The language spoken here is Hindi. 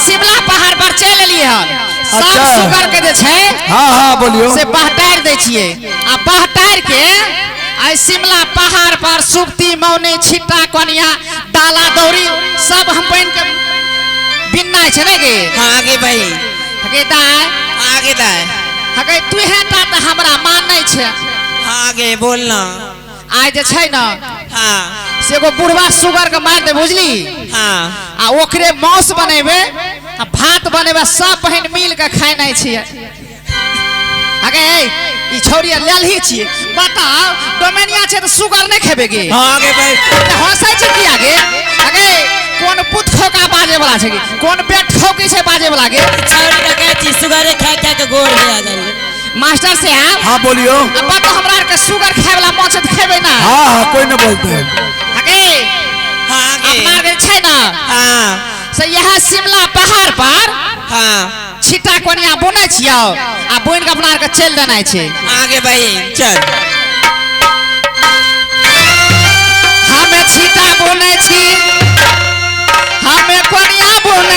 शिमला पहाड़ पर चल लिए सब सुगर के बोलियो से बहटार दे छिए आ बहटार के आई शिमला पहाड़ पर सुप्ती मौनी छिट्टा कोनिया डाला दौरी सब हम बन के बिन्ना छे ने गे आगे भाई हगे दाय आगे दाय हगे तू हेटा त हमरा मान नै छे आगे बोलना आज जे छै न हां से एगो बुढ़वा सुगर के मार दे बुझली हां आ ओकरे मांस बनेबे आ भात बनेबे सब बहन मिल के खाय नै छिए आगे ई छौरिया लेलही छिए बताओ डोमेनिया छै त सुगर नै खेबे गे हां आगे भाई हंसै छै की आगे आगे कोन पुत ठोका बाजे वाला छै कोन पेट ठोकी छै बाजे वाला गे छौरी का कहै छी सुगर खा खा के गोर हो आ गल मास्टर साहब हां बोलियो अब तो हमरा के सुगर खाय वाला माछ त खेबे ना हां कोई न बोलते आगे हां आगे अपना के छै ना हां से यह शिमला पहाड़ पर हां छिटा कोनिया बुनै छियो आ बुन के अपना के चल देनाइ छै आगे भाई चल हमें छिटा बुनै छी हमें कोनिया बुनै